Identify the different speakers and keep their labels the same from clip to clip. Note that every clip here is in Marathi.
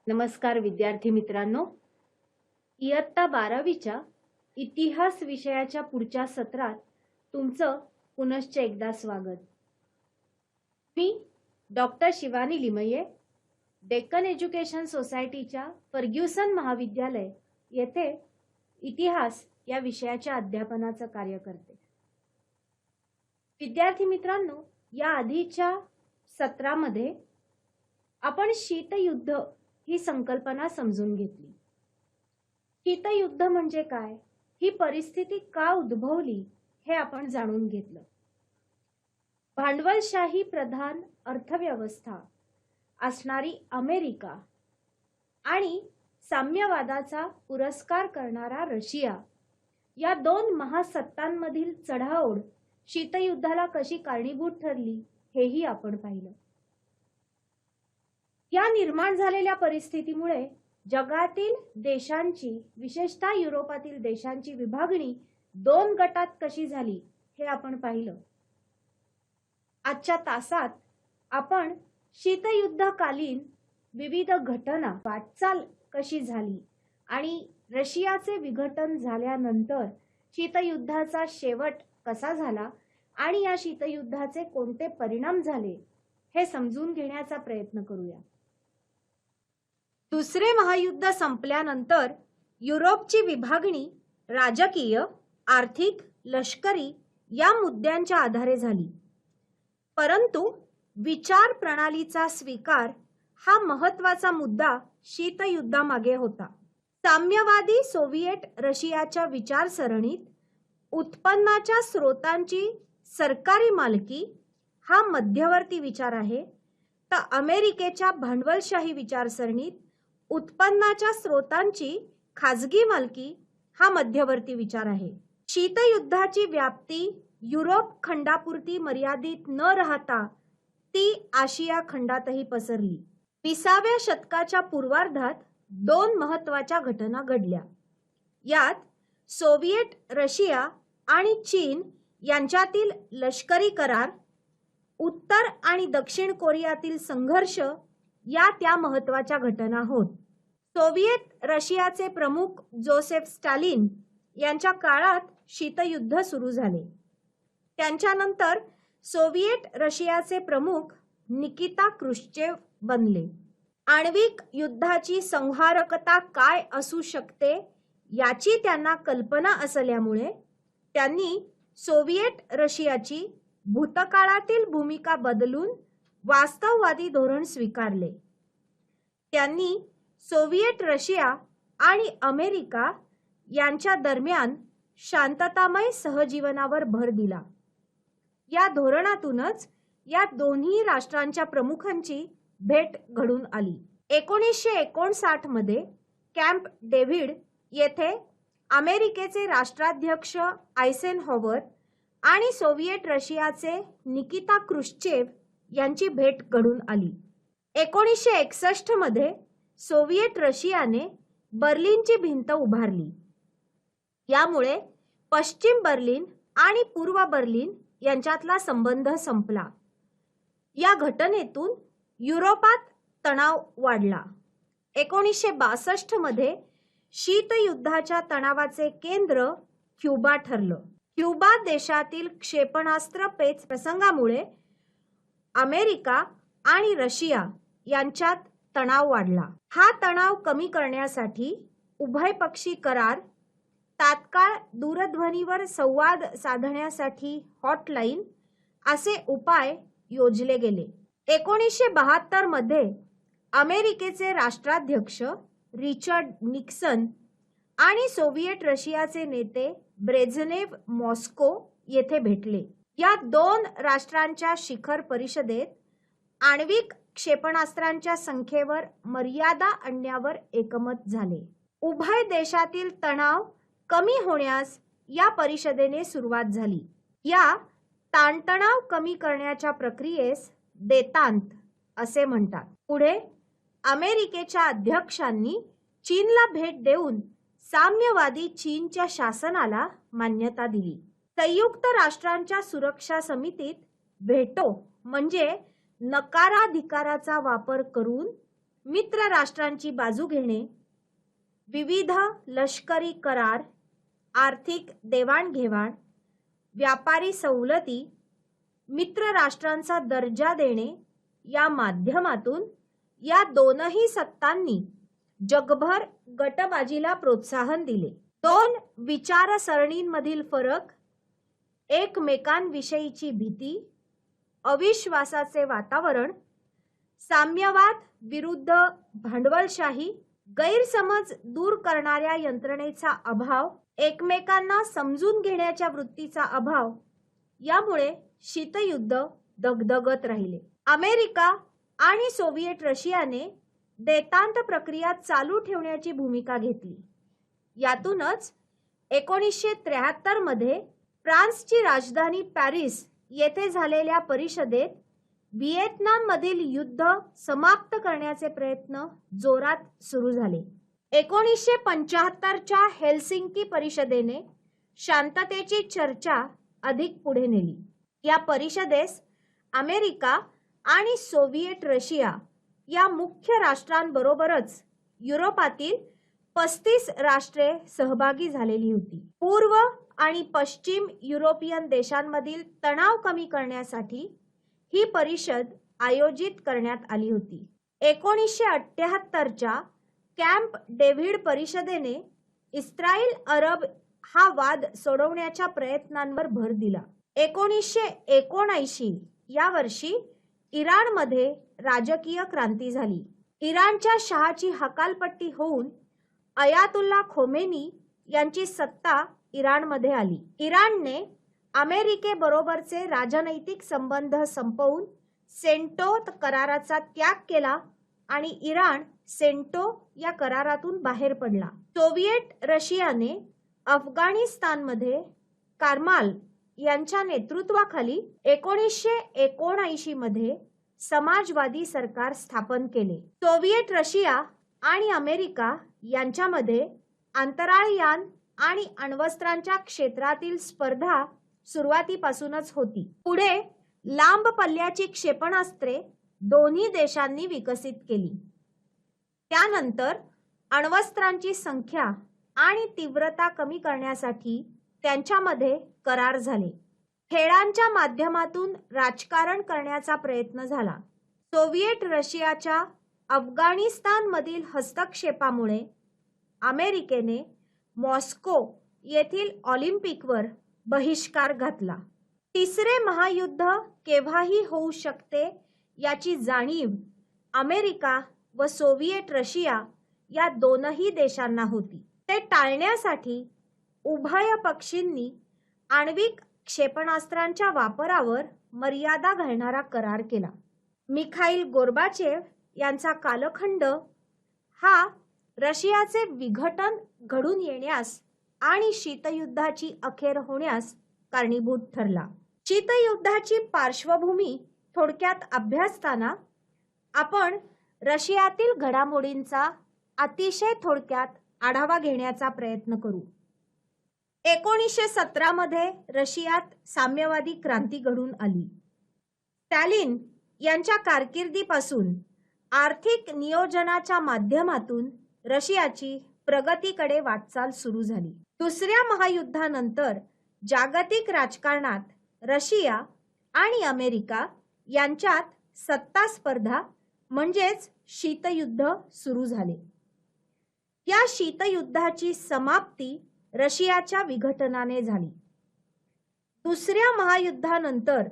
Speaker 1: नमस्कार विद्यार्थी मित्रांनो, इयत्ता 12वीच्या इतिहास विषयाच्या पुढच्या सत्रात तुमचं पुनश्च एकदा स्वागत। मी डॉक्टर शिवानी लिमये, डेक्कन एज्युकेशन सोसायटीच्या फर्ग्युसन महाविद्यालय येथे इतिहास या विषयाच्या अध्यापनाचं कार्य करते। विद्यार्थी मित्रांनो, या आधीच्या सत्रामध्ये आपण शीतयुद्ध ही संकल्पना समजून घेतली। शीतयुद्ध म्हणजे काय, ही परिस्थिती का उद्भवली हे आपण जाणून घेतलं। भांडवलशाही प्रधान अर्थव्यवस्था असणारी अमेरिका आणि साम्यवादाचा पुरस्कार करणारा रशिया या दोन महासत्तांमधील चढाओढ शीतयुद्धाला कशी कारणीभूत ठरली हेही आपण पाहिलं। या निर्माण झालेल्या परिस्थितीमुळे जगातील देशांची, विशेषतः युरोपातील देशांची विभागणी दोन गटात कशी झाली हे आपण पाहिलं। आजच्या तासात आपण शीतयुद्धकालीन विविध घटना, वाटचाल कशी झाली आणि रशियाचे विघटन झाल्यानंतर शीतयुद्धाचा शेवट कसा झाला आणि या शीतयुद्धाचे कोणते परिणाम झाले हे समजून घेण्याचा प्रयत्न करूया। दुसरे महायुद्ध संपल्यानंतर युरोपची विभागणी राजकीय, आर्थिक, लष्करी या मुद्द्यांच्या आधारे झाली, परंतु विचार प्रणालीचा स्वीकार हा महत्त्वाचा मुद्दा शीतयुद्धामागे होता। साम्यवादी सोव्हिएट रशियाच्या विचारसरणीत उत्पन्नाच्या स्रोतांची सरकारी मालकी हा मध्यवर्ती विचार आहे, तर अमेरिकेच्या भांडवलशाही विचारसरणीत उत्पन्नाच्या स्रोतांची खाजगी मालकी हा मध्यवर्ती विचार आहे। शीतयुद्धाची व्याप्ती युरोप खंडापुरती मर्यादित न राहता ती आशिया खंडातही पसरली। 20व्या शतकाच्या पूर्वार्धात दोन महत्त्वाच्या घटना घडल्या। यात सोव्हिएट रशिया आणि चीन यांच्यातील लष्करी करार, उत्तर आणि दक्षिण कोरियातील संघर्ष या त्या महत्त्वाच्या घटना होत। सोव्हिएट रशियाचे प्रमुख जोसेफ स्टॅलिन यांच्या काळात शीतयुद्ध सुरू झाले। त्यांच्यानंतर सोव्हिएट रशियाचे प्रमुख निकिता क्रुश्चेव बनले। आण्विक युद्धाची संहारकता काय असू शकते याची त्यांना कल्पना असल्यामुळे त्यांनी सोव्हिएट रशियाची भूतकाळातील भूमिका बदलून वास्तववादी धोरण स्वीकारले। त्यांनी सोव्हिएट रशिया आणि अमेरिका यांच्या दरम्यान शांततामय सहजीवनावर भर दिला। या धोरणातूनच या दोन्ही राष्ट्रांच्या प्रमुखांची भेट घडून आली। 1959 मध्ये कॅम्प डेव्हिड येथे अमेरिकेचे राष्ट्राध्यक्ष आयसेनहॉवर आणि सोव्हिएट रशियाचे निकिता क्रुश्चेव यांची भेट घडून आली। 1961 मध्ये सोव्हिएट रशियाने बर्लिनची भिंत उभारली। यामुळे पश्चिम बर्लिन आणि पूर्व बर्लिन यांच्यातला संबंध संपला। या घटनेतून युरोपात तणाव वाढला। 1962 मध्ये शीतयुद्धाच्या तणावाचे केंद्र क्युबा ठरलं। क्युबा देशातील क्षेपणास्त्र पेच प्रसंगामुळे अमेरिका आणि रशिया यांच्यात तणाव वाढला। हा तणाव कमी करण्यासाठी उभयपक्षी करार, तात्काळ दूरध्वनीवर संवाद साधण्यासाठी हॉटलाईन असे उपाय योजले गेले। 1972 मध्ये अमेरिकेचे राष्ट्राध्यक्ष रिचर्ड निक्सन आणि सोव्हिएट रशियाचे नेते ब्रेझनेव मॉस्को येथे भेटले। या दोन राष्ट्रांच्या शिखर परिषदेत आण्विक क्षेपणास्त्रांच्या संख्येवर मर्यादा आणण्यावर एकमत झाले। उभय देशातील तणाव कमी होण्यास या परिषदेने सुरुवात झाली। या ताणतणाव कमी करण्याच्या प्रक्रियेस देतांत असे म्हणतात। पुढे अमेरिकेच्या अध्यक्षांनी चीनला भेट देऊन साम्यवादी चीनच्या शासनाला मान्यता दिली। संयुक्त राष्ट्रांच्या सुरक्षा समितीत व्हेटो म्हणजे नकाराधिकाराचा वापर करून मित्र राष्ट्रांची बाजू घेणे, विविध लष्करी करार, आर्थिक देवाणघेवाण, व्यापारी सवलती, मित्र राष्ट्रांचा दर्जा देणे या माध्यमातून या दोनही सत्तांनी जगभर गटबाजीला प्रोत्साहन दिले. दोन विचारसरणींमधील फरक, एकमेकांविषयीची भीती, अविश्वासाचे वातावरण, साम्यवाद विरुद्ध भांडवलशाही, गैरसमज दूर करणाऱ्या यंत्रणेचा अभाव, एकमेकांना समजून घेण्याच्या वृत्तीचा अभाव यामुळे शीतयुद्ध दगदगत राहिले. अमेरिका आणि सोव्हिएट रशियाने देतांत प्रक्रिया चालू ठेवण्याची भूमिका घेतली. यातूनच 1973 मध्ये फ्रान्सची राजधानी पॅरिस येथे झालेल्या परिषदेत व्हिएतनाममधील युद्ध समाप्त करण्याचे प्रयत्न जोरात सुरू झाले. 1975च्या हेल्सिंकी परिषदेने शांततेची चर्चा अधिक पुढे नेली. या परिषदेस अमेरिका आणि सोव्हिएट रशिया या मुख्य राष्ट्रांबरोबरच युरोपातील 35 राष्ट्रे सहभागी झालेली होती. पूर्व आणि पश्चिम युरोपियन देशांमधील तणाव कमी करण्यासाठी ही परिषद आयोजित करण्यात आली होती. 1978च्या कॅम्प डेव्हिड परिषदेने इस्रायल अरब हा वाद सोडवण्याच्या प्रयत्नांवर भर दिला. 1979 या वर्षी इराणमध्ये राजकीय क्रांती झाली. इराणच्या शहाची हकालपट्टी होऊन अयातुल्ला खोमेनी यांची सत्ता इराणमध्ये आली. इराणने अमेरिकेबरोबरचे राजनैतिक संबंध संपवून सेंटो कराराचा त्याग केला आणि इराण सेंटो या करारातून बाहेर पडला. सोव्हिएट रशियाने अफगाणिस्तानमध्ये कारमाल यांच्या नेतृत्वाखाली 1979 मध्ये समाजवादी सरकार स्थापन केले. सोव्हिएट रशिया आणि अमेरिका यांच्यामध्ये अंतराळयान आणि अण्वस्त्रांच्या क्षेत्रातील स्पर्धा सुरुवातीपासूनच होती. पुढे लांब पल्ल्याची क्षेपणास्त्रे दोन्ही देशांनी विकसित केली. त्यानंतर अण्वस्त्रांची संख्या आणि तीव्रता कमी करण्यासाठी त्यांच्यामध्ये करार झाले. खेळांच्या माध्यमातून राजकारण करण्याचा प्रयत्न झाला. सोव्हिएट रशियाच्या अफगाणिस्तानमधील हस्तक्षेपामुळे अमेरिकेने मॉस्को येथील ऑलिम्पिकवर बहिष्कार घातला. तिसरे महायुद्ध केव्हाही होऊ शकते याची जाणीव अमेरिका व सोव्हिएट रशिया या दोनही देशांना होती. ते टाळण्यासाठी उभय पक्षींनी आण्विक क्षेपणास्त्रांच्या वापरावर मर्यादा घालणारा करार केला. मिखाईल गोर्बाचेव यांचा कालखंड हा रशियाचे विघटन घडून येण्यास आणि शीतयुद्धाची अखेर होण्यास कारणीभूत ठरला. शीतयुद्धाची पार्श्वभूमी थोडक्यात अभ्यासताना आपण रशियातील घडामोडींचा अतिशय थोडक्यात आढावा घेण्याचा प्रयत्न करू. 1917 मध्ये रशियात साम्यवादी क्रांती घडून आली. स्टॅलिन यांच्या कारकिर्दीपासून आर्थिक नियोजनाच्या माध्यमातून रशियाची प्रगतीकडे वाटचाल सुरू झाली. दुसऱ्या महायुद्धानंतर जागतिक राजकारणात रशिया आणि अमेरिका यांच्यात सत्ता स्पर्धा म्हणजेच शीतयुद्ध सुरू झाले. या शीतयुद्धाची समाप्ती रशियाच्या विघटनाने झाली. दुसऱ्या महायुद्धानंतर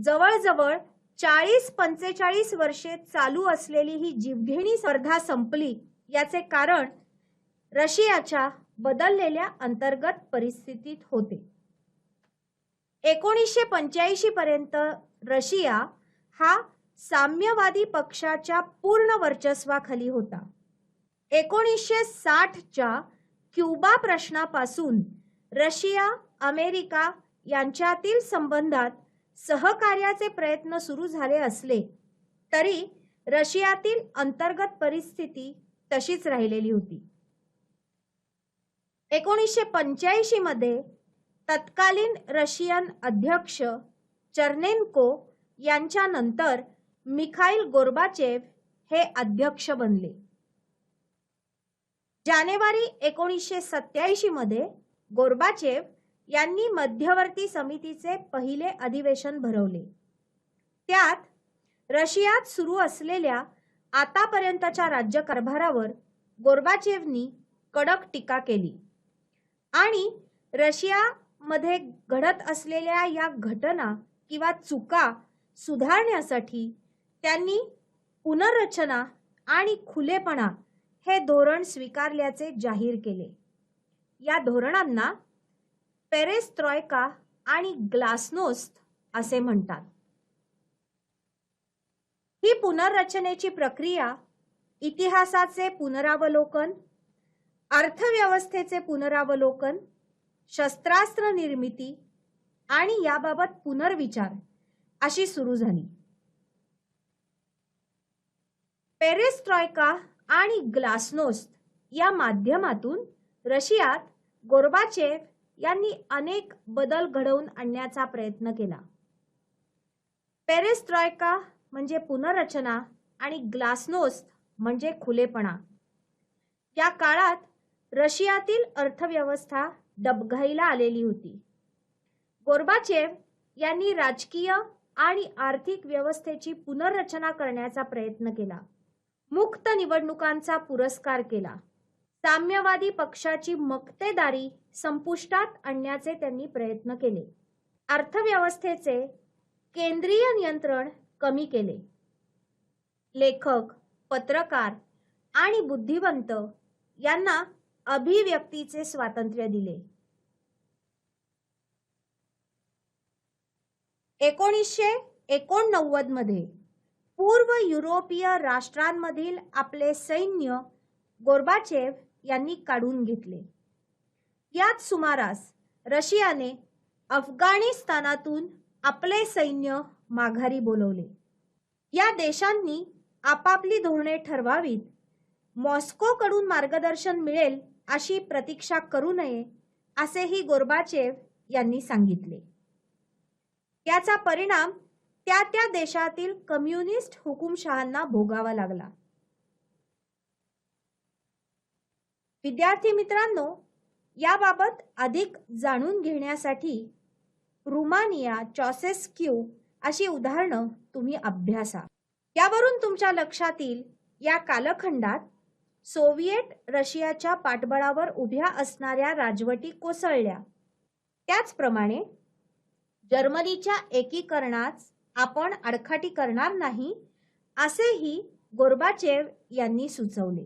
Speaker 1: जवळजवळ 40-45 वर्षे चालू असलेली ही जीवघेणी स्पर्धा संपली. याचे कारण रशियाच्या बदललेल्या अंतर्गत परिस्थितीत होते. 1985 पर्यंत रशिया हा साम्यवादी पक्षाच्या पूर्ण वर्चस्वाखाली होता. 1960च्या क्युबा प्रश्नापासून रशिया अमेरिका यांच्यातील संबंधात सहकार्याचे प्रयत्न सुरू झाले असले तरी रशियातील अंतर्गत परिस्थिती तशीच राहिलेली होती. 1985 मध्ये तत्कालीन रशियन अध्यक्ष चर्नेन्को यांच्यानंतर मिखाईल गोर्बाचेव हे अध्यक्ष बनले. जानेवारी 1987 मध्ये गोर्बाचेव यांनी मध्यवर्ती समितीचे पहिले अधिवेशन भरवले. त्यात रशियात सुरू असलेल्या आतापर्यंतच्या राज्यकारभारावर गोर्बाचेवनी कडक टीका केली आणि रशियामध्ये घडत असलेल्या या घटना किंवा चुका सुधारण्यासाठी त्यांनी पुनर्रचना आणि खुलेपणा हे धोरण स्वीकारल्याचे जाहीर केले. या धोरणांना पेरेस्ट्रॉयका आणि ग्लासनोस्त असे म्हणतात. ही पुनर्रचनेची प्रक्रिया इतिहासाचे पुनरावलोकन, अर्थव्यवस्थेचे पुनरावलोकन, शस्त्रास्त्र निर्मिती आणि याबाबत पुनर्विचार अशी सुरू झाली. पेरेस्ट्रॉयका आणि ग्लासनोस्त या माध्यमातून रशियात गोर्बाचेव यांनी अनेक बदल घडवून आणण्याचा प्रयत्न केला. पेरेस्ट्रॉयका म्हणजे पुनर्रचना आणि ग्लासनोस्त म्हणजे खुलेपणा. या काळात रशियातील अर्थव्यवस्था डबघाईला आलेली होती. गोर्बाचेव यांनी राजकीय आणि आर्थिक व्यवस्थेची पुनर्रचना करण्याचा प्रयत्न केला. मुक्त निवडणुकांचा पुरस्कार केला. साम्यवादी पक्षाची मक्तेदारी संपुष्टात आणण्याचे त्यांनी प्रयत्न केले. अर्थव्यवस्थेचे केंद्रीय नियंत्रण कमी केले. लेखक, पत्रकार आणि बुद्धिवंत यांना अभिव्यक्तीचे स्वातंत्र्य दिले. 1989 मध्ये पूर्व युरोपीय राष्ट्रांमधील आपले सैन्य गोर्बाचेव यांनी काढून घेतले. याच सुमारास रशियाने अफगाणिस्तानातून आपले सैन्य माघारी बोलवले. या देशांनी आपापली धोरणे ठरवावीत, मॉस्कोकडून मार्गदर्शन मिळेल अशी प्रतीक्षा करू नये असेही गोर्बाचेव यांनी सांगितले. याचा परिणाम त्या देशातील कम्युनिस्ट हुकुमशहांना भोगावा लागला. विद्यार्थी मित्रांनो, याबाबत अधिक जाणून घेण्यासाठी रुमानिया, चॉसेस्क्यू अशी उदाहरणं तुम्ही अभ्यासा. यावरून तुमच्या लक्षात येईल या कालखंडात सोव्हिएट रशियाच्या पाठबळावर उभ्या असणाऱ्या राजवटी कोसळल्या. त्याचप्रमाणे जर्मनीच्या एकीकरणात आपण आडखाटी करणार नाही असेही गोर्बाचेव यांनी सुचवले.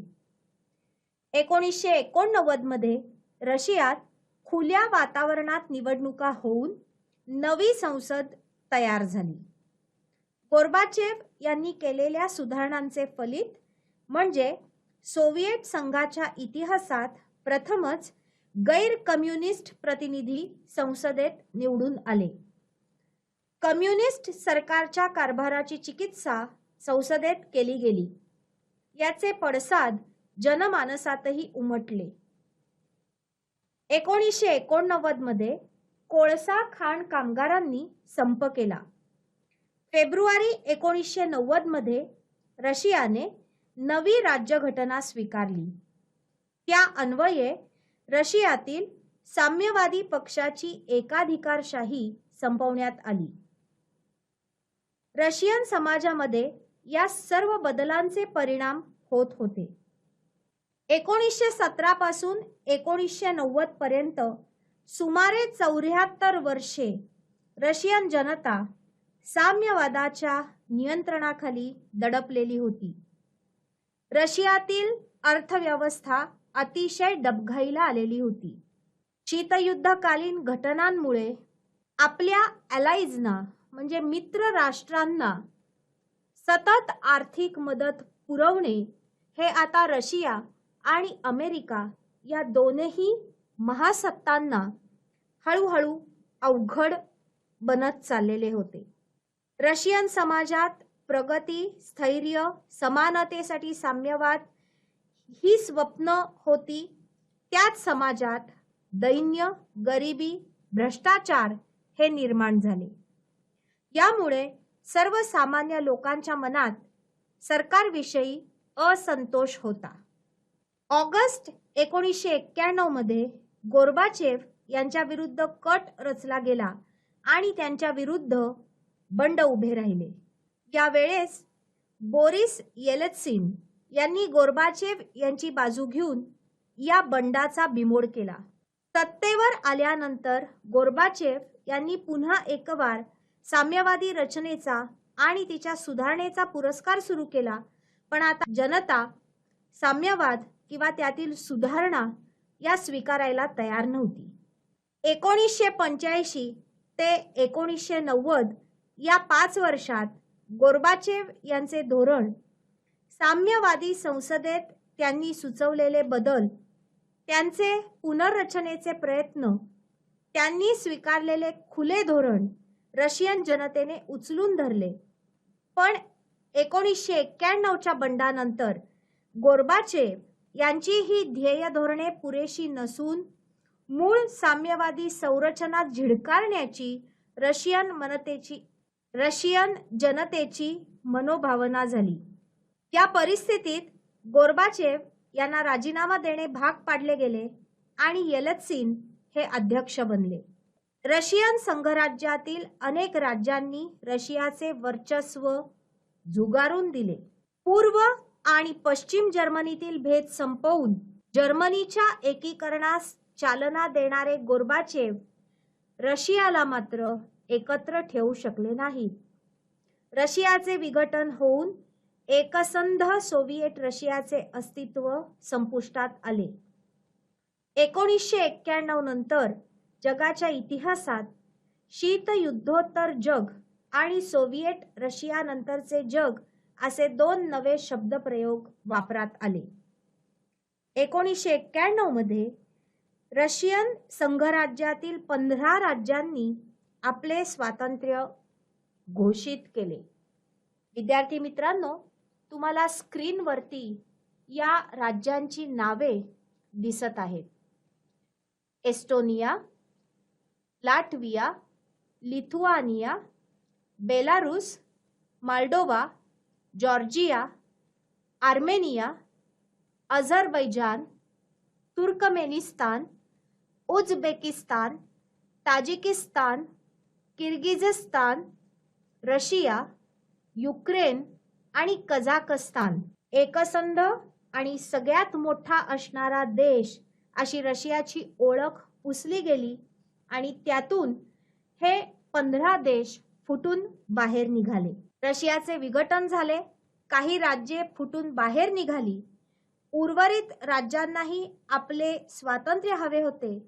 Speaker 1: 1989 मध्ये रशियात खुल्या वातावरणात निवडणुका होऊन नवी संसद तयार झाली. गोर्बाचेव यांनी केलेल्या सुधारणांचे फलित म्हणजे सोव्हिएट संघाच्या इतिहासात प्रथमच गैर कम्युनिस्ट प्रतिनिधी संसदेत निवडून आले. कम्युनिस्ट सरकारच्या कारभाराची चिकित्सा संसदेत केली गेली. याचे पडसाद जनमानसातही उमटले. 1989 मध्ये कोळसा खाण कामगारांनी संप केला. फेब्रुवारी 1990 मध्ये रशियाने नवी राज्यघटना स्वीकारली. त्या अन्वये रशियातील साम्यवादी पक्षाची एकाधिकारशाही संपवण्यात आली. रशियन समाजामध्ये या सर्व बदलांचे परिणाम होत होते. 1917 पासून 1990 पर्यंत सुमारे 74 वर्षे रशियन जनता साम्यवादाच्या नियंत्रणाखाली दडपलेली होती. रशियातील अर्थव्यवस्था अतिशय डबघाईला आलेली होती. शीतयुद्धकालीन घटनांमुळे आपल्या अलाइजना म्हणजे मित्र राष्ट्रांना सतत आर्थिक मदत पुरवणे हे आता रशिया आणि अमेरिका या दोनही महासत्तांना हळूहळू अवघड बनत चाललेले होते. रशियन समाजात प्रगती, स्थैर्य, समानतेसाठी साम्यवाद ही स्वप्न होती. त्याच समाजात दैन्य, गरिबी, भ्रष्टाचार हे निर्माण झाले. यामुळे सर्वसामान्य लोकांच्या मनात सरकारविषयी असंतोष होता. ऑगस्ट 1991 मध्ये गोर्बाचेव यांच्या विरुद्ध कट रचला गेला आणि त्यांच्या विरुद्ध बंड उभे राहिले. यावेळेस बोरिस येल्त्सिन यांनी गोर्बाचेव यांची बाजू घेऊन या बंडाचा बिमोड केला. सत्तेवर आल्यानंतर गोर्बाचेव यांनी पुन्हा एकवार साम्यवादी रचनेचा आणि तिच्या सुधारणेचा पुरस्कार सुरू केला. पण आता जनता साम्यवाद किंवा त्यातील सुधारणा या स्वीकारायला तयार नव्हती. 1985 ते 1990 या 5 वर्षात गोर्बाचेव यांचे धोरण, साम्यवादी संसदेत त्यांनी सुचवलेले बदल, त्यांचे पुनर्रचनेचे प्रयत्न, त्यांनी स्वीकारलेले खुले धोरण रशियन जनतेने उचलून धरले. पण 1991च्या बंडानंतर गोर्बाचेव यांची ही ध्येय धोरणे पुरेशी नसून मूळ साम्यवादी संरचना झिडकारण्याची रशियन जनतेची मनोभावना झाली. या परिस्थितीत गोर्बाचेव यांना राजीनामा देणे भाग पाडले गेले आणि येल्त्सिन हे अध्यक्ष बनले. रशियन संघराज्यातील अनेक राज्यांनी रशियाचे वर्चस्व झुगारून दिले. पूर्व आणि पश्चिम जर्मनीतील भेद संपवून जर्मनीच्या एकीकरणास चालना देणारे गोर्बाचेव रशियाला मात्र एकत्र ठेवू शकले नाहीत. रशियाचे विघटन होऊन एकसंध सोव्हिएट रशियाचे अस्तित्व संपुष्टात आले. 1991 नंतर जगाच्या इतिहासात शीतयुद्धोत्तर जग आणि सोव्हिएट रशिया नंतरचे जग असे 2 नवे शब्दप्रयोग वापरात आले. 1991 मध्ये रशियन संघराज्यातील 15 राज्यांनी आपले स्वातंत्र्य घोषित केले. विद्यार्थी मित्रांनो, तुम्हाला स्क्रीनवरती या राज्यांची नावे दिसत आहेत. Estonia, Latvia, Lithuania, Belarus, Moldova, Georgia, Armenia, Azerbaijan, Turkmenistan, Uzbekistan, Tajikistan, Kyrgyzstan, Russia, Ukraine आणि कझाकस्तान. एकसंध आणि सगळ्यात मोठा असणारा देश अशी रशियाची ओळख पुसली गेली आणि त्यातून हे 15 देश फुटून बाहेर निघाले. रशियाचे विघटन झाले, काही राज्ये फुटून बाहेर निघाली. उर्वरित राज्यांनाही आपले स्वातंत्र्य हवे होते,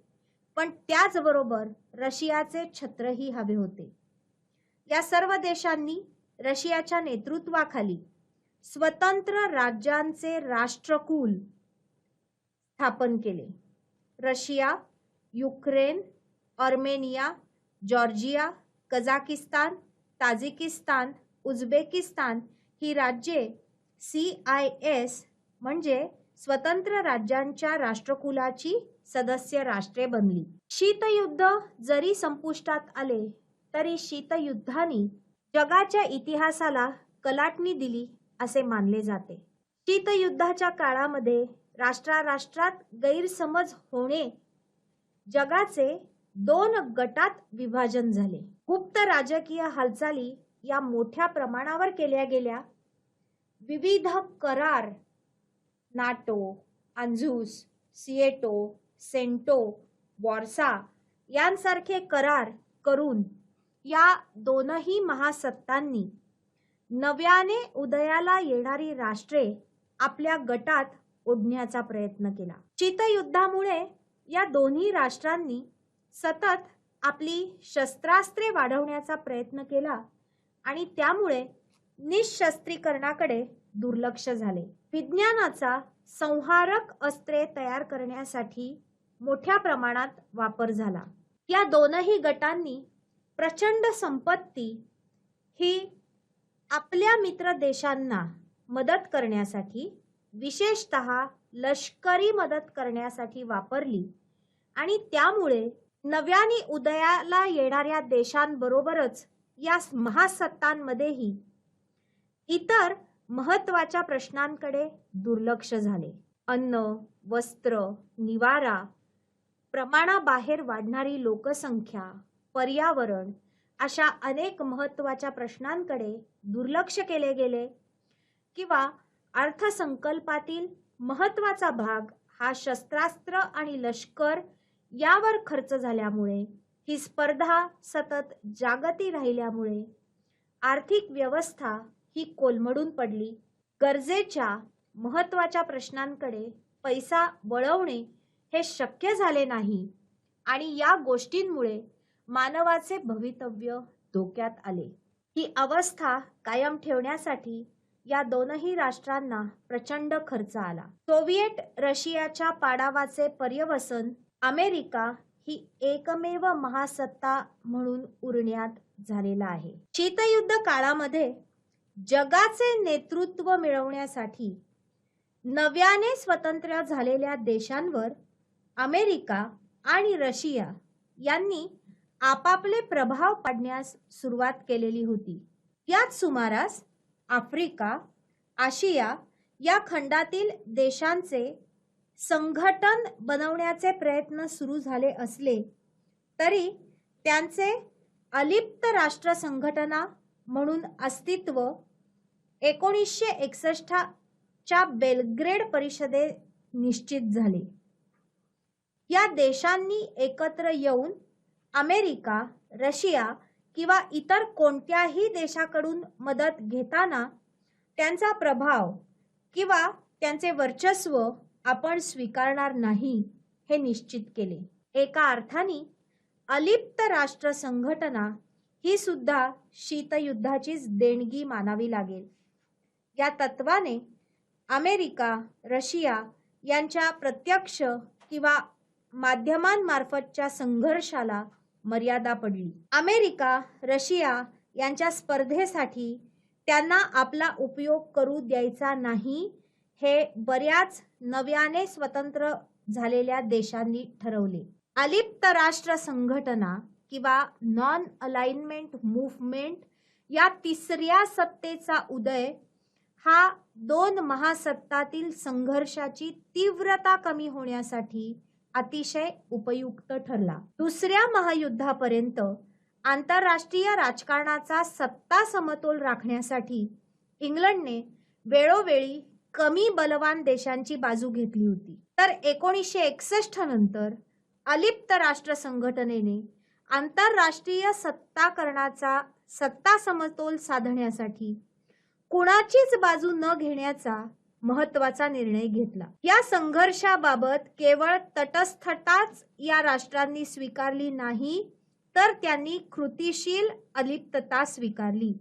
Speaker 1: पण त्याचबरोबर रशियाचे छत्रही हवे होते. या सर्व देशांनी रशियाच्या नेतृत्वाखाली स्वतंत्र राज्यांचे राष्ट्रकुल स्थापन केले. Russia, Ukraine, Armenia, Georgia, Kazakhstan, Tajikistan, Uzbekistan ही राज्ये CIS म्हणजे स्वतंत्र राज्यांच्या राष्ट्रकुलाची सदस्य राष्ट्रे बनली. शीतयुद्ध जरी संपुष्टात आले तरी शीतयुद्धाने जगाच्या इतिहासाला कलाटणी दिली असे मानले जाते. शीतयुद्धाच्या काळामध्ये राष्ट्रात गैरसमज होणे, जगाचे 2 गटात विभाजन झाले. गुप्त राजकीय हालचाली या मोठ्या प्रमाणावर केल्या गेल्या. विविध करार, नाटो, अंझुस, सिएटो, सेंटो, वॉर्सा यांसारखे करार करून या दोनही महासत्तांनी नव्याने उदयाला येणारी राष्ट्रे आपल्या गटात ओढण्याचा प्रयत्न केला. शीतयुद्धामुळे या दोन्ही राष्ट्रांनी सतत आपली शस्त्रास्त्रे वाढवण्याचा प्रयत्न केला आणि त्यामुळे निशस्त्रीकरणाकडे दुर्लक्ष झाले. विज्ञानाचा संहारक अस्त्रे तयार करण्यासाठी मोठ्या प्रमाणात वापर झाला. या दोनही गटांनी प्रचंड संपत्ती ही आपल्या मित्र देशांना मदत करण्यासाठी, विशेषतः लष्करी मदत करण्यासाठी वापरली आणि त्यामुळे नव्याने उदयाला येणाऱ्या देशांबरोबरच या महासत्तांमध्येही इतर महत्त्वाच्या प्रश्नांकडे दुर्लक्ष झाले. अन्न, वस्त्र, निवारा, प्रमाणाबाहेर वाढणारी लोकसंख्या, पर्यावरण अशा अनेक महत्त्वाच्या प्रश्नांकडे दुर्लक्ष केले गेले किंवा अर्थसंकल्पातील महत्त्वाचा भाग हा शस्त्रास्त्र आणि लष्कर यावर खर्च झाल्यामुळे, ही स्पर्धा सतत जागती राहिल्यामुळे आर्थिक व्यवस्था ही कोलमडून पडली. गरजेच्या महत्त्वाच्या प्रश्नांकडे पैसा वळवणे हे शक्य झाले नाही आणि या गोष्टींमुळे मानवाचे भवितव्य धोक्यात आले. ही अवस्था कायम ठेवण्यासाठी या दोनही राष्ट्रांना प्रचंड खर्च आला. सोव्हिएट रशियाच्या पाडावाचे पर्यवसन अमेरिका ही एकमेव महासत्ता म्हणून उरण्यात झालेला आहे. शीतयुद्ध काळामध्ये जगाचे नेतृत्व मिळवण्यासाठी नव्याने स्वतंत्र झालेल्या देशांवर अमेरिका आणि रशिया यांनी आपापले प्रभाव पाडण्यास सुरुवात केलेली होती. याच सुमारास आफ्रिका, आशिया या खंडातील देशांचे संघटन बनवण्याचे प्रयत्न सुरू झाले असले तरी त्यांचे अलिप्त राष्ट्र संघटना म्हणून अस्तित्व 1961 च्या बेलग्रेड परिषदेत निश्चित झाले. या देशांनी एकत्र येऊन अमेरिका, रशिया किंवा इतर कोणत्याही देशाकडून मदत घेताना त्यांचा प्रभाव किंवा त्यांचे वर्चस्व आपण स्वीकारणार नाही हे निश्चित केले. एका अर्थाने अलिप्त राष्ट्र संघटना ही सुद्धा शीतयुद्धाचीच देणगी मानावी लागेल. या तत्वाने अमेरिका, रशिया यांच्या प्रत्यक्ष किंवा माध्यमांमार्फतच्या संघर्षाला मर्यादा पडली. अमेरिका, रशिया यांच्या स्पर्धेसाठी त्यांना आपला उपयोग करू द्यायचा नाही हे बऱ्याच नव्याने स्वतंत्र झालेल्या देशांनी ठरवले. अलिप्त राष्ट्र संघटना किंवा नॉन अलाइनमेंट मूव्हमेंट या तिसऱ्या सत्तेचा उदय हा दोन महासत्तातील संघर्षाची तीव्रता कमी होण्यासाठी अतिशय उपयुक्त ठरला. दुसऱ्या महायुद्धापर्यंत आंतरराष्ट्रीय राजकारणाचा सत्ता समतोल राखण्यासाठी इंग्लंडने वेळोवेळी कमी बलवान देशांची बाजू घेतली होती. तर 1961 नंतर अलिप्त राष्ट्र संघटनेने आंतरराष्ट्रीय सत्ताकरणाचा सत्ता समतोल साधण्यासाठी कुणाचीच बाजू न घेण्याचा महत्त्वाचा निर्णय घेतला. या संघर्षाबाबत केवळ तटस्थताच या राष्ट्रांनी स्वीकारली नाही तर त्यांनी कृतिशील अलिप्तता स्वीकारली.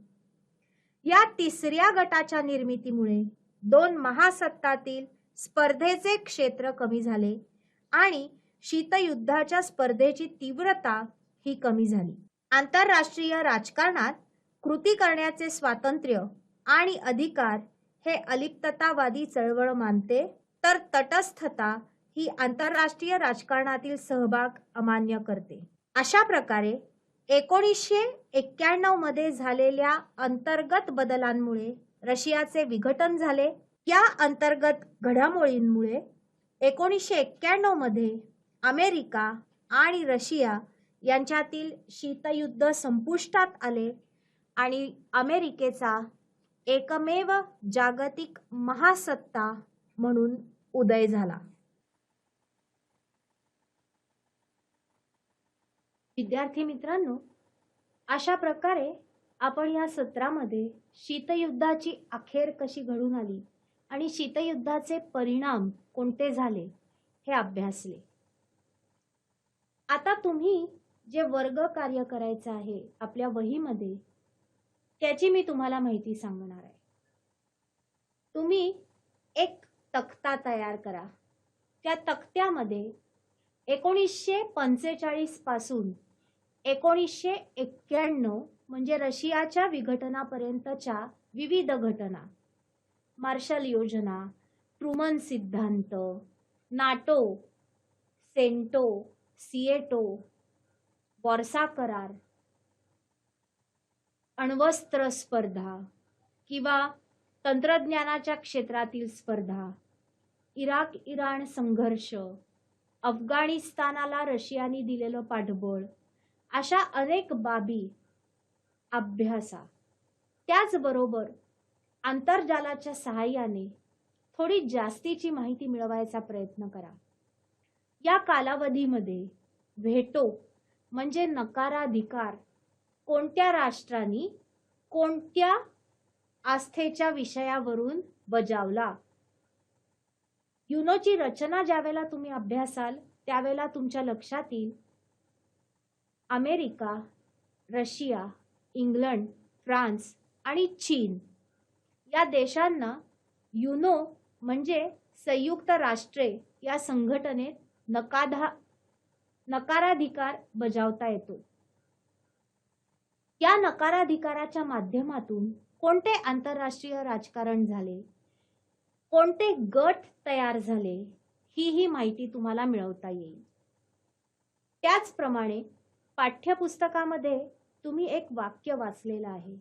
Speaker 1: या तिसऱ्या गटाच्या निर्मितीमुळे दोन महासत्तातील स्पर्धेचे क्षेत्र कमी झाले आणि शीतयुद्धाच्या स्पर्धेची तीव्रता ही कमी झाली. आंतरराष्ट्रीय राजकारणात कृती करण्याचे स्वातंत्र्य आणि अधिकार हे अलिप्ततावादी चळवळ मानते, तर तटस्थता ही आंतरराष्ट्रीय राजकारणातील सहभाग अमान्य करते. अशा प्रकारे 1991 मध्ये झालेल्या अंतर्गत बदलांमुळे रशियाचे विघटन झाले. या अंतर्गत घडामोडींमुळे 1991 मध्ये अमेरिका आणि रशिया यांच्यातील शीतयुद्ध संपुष्टात आले आणि अमेरिकेचा एकमेव जागतिक महासत्ता म्हणून उदय झाला. विद्यार्थी मित्रांनो, अशा प्रकारे आपण या सत्रामध्ये शीतयुद्धाची अखेर कशी घडून आली आणि शीतयुद्धाचे परिणाम कोणते झाले हे अभ्यासले. आता तुम्ही जे वर्ग कार्य करायचं आहे आपल्या वहीमध्ये त्याची मी तुम्हाला माहिती सांगणार आहे. तुम्ही एक तक्ता तयार करा. त्या तक्त्यामध्ये 1945 पासून 1991 म्हणजे रशियाच्या विघटनापर्यंतच्या विविध घटना, मार्शल योजना, ट्रुमन सिद्धांत, नाटो, सेंटो, सिएटो, वॉर्सा करार, अण्वस्त्र स्पर्धा किंवा तंत्रज्ञानाच्या क्षेत्रातील स्पर्धा, इराक इराण संघर्ष, अफगाणिस्तानाला रशियाने दिलेलं पाठबळ, अशा अनेक बाबी अभ्यासा. त्याचबरोबर आंतरजालाच्या सहाय्याने थोडी जास्तीची माहिती मिळवायचा प्रयत्न करा. या कालावधीमध्ये व्हेटो म्हणजे नकाराधिकार कोणत्या राष्ट्रांनी कोणत्या आस्थेच्या विषयावरून बजावला. युनोची रचना ज्यावेळेला तुम्ही अभ्यासाल त्यावेळेला तुमच्या लक्षात येईल अमेरिका, रशिया, इंग्लंड, फ्रान्स आणि चीन या देशांना युनो म्हणजे संयुक्त राष्ट्रे या संघटनेत नकाराधिकार बजावता येतो. या नकाराधिकाराच्या माध्यमातून कोणते आंतरराष्ट्रीय राजकारण झाले, कोणते गट तयार झाले, ही माहिती तुम्हाला मिळवता येईल. त्याचप्रमाणे पाठ्यपुस्तकामध्ये तुम्ही एक वाक्य वाचलेलं आहे.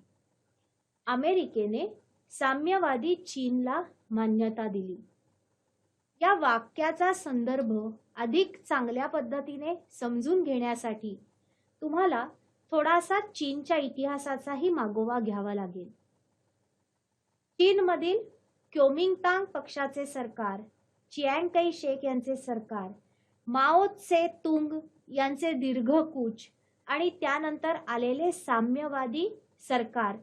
Speaker 1: अमेरिकेने साम्यवादी चीनला मान्यता दिली. या वाक्याचा संदर्भ अधिक चांगल्या पद्धतीने समजून घेण्यासाठी तुम्हाला थोडासा चीनच्या इतिहासाचाही मागोवा घ्यावा लागेल. चीनमधील क्योमिंगतांग पक्षाचे सरकार, चियांग कै शेक यांचे सरकार, माओ त्से तुंग यांचे दीर्घकूच आणि त्यानंतर आलेले साम्यवादी सरकार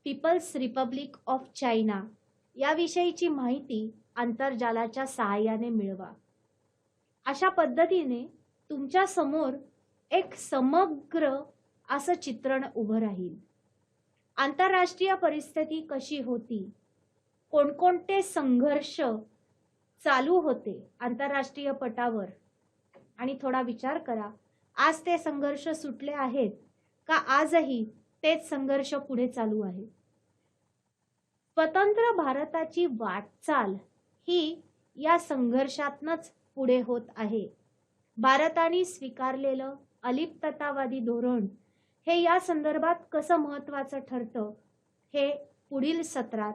Speaker 1: पीपल्स रिपब्लिक ऑफ चायना याविषयीची माहिती आंतरजालाच्या सहाय्याने मिळवा. अशा पद्धतीने तुमच्या समोर एक समग्र असं चित्रण उभं राहील. आंतरराष्ट्रीय परिस्थिती कशी होती, कोणकोणते संघर्ष चालू होते आंतरराष्ट्रीय पटावर, आणि थोडा विचार करा आज ते संघर्ष सुटले आहेत का आजही तेच संघर्ष पुढे चालू आहे. स्वतंत्र भारताची वाटचाल ही या संघर्षातनच पुढे होत आहे. भारताने स्वीकारलेलं अलिप्ततावादी धोरण हे या संदर्भात कसं महत्त्वाचं ठरतं हे पुढील सत्रात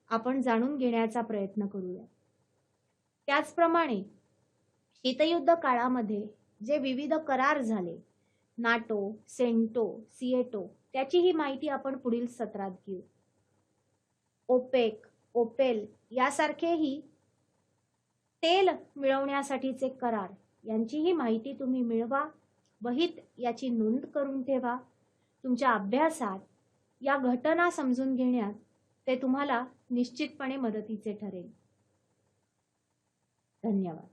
Speaker 1: आपण जाणून घेण्याचा प्रयत्न करूया. त्याचप्रमाणे शीतयुद्ध काळामध्ये जे विविध करार झाले, नाटो, सेंटो, सिएटो, त्याची ही माहिती आपण पुढील सत्रात घेऊ. ओपेक, ओपेल यासारखेही तेल मिळवण्यासाठीचे करार यांचीही माहिती तुम्ही मिळवा. वहीत याची नोंद करून ठेवा. तुमच्या अभ्यासात या घटना समजून घेण्यात ते तुम्हाला निश्चितपणे मदतीचे ठरेल. धन्यवाद.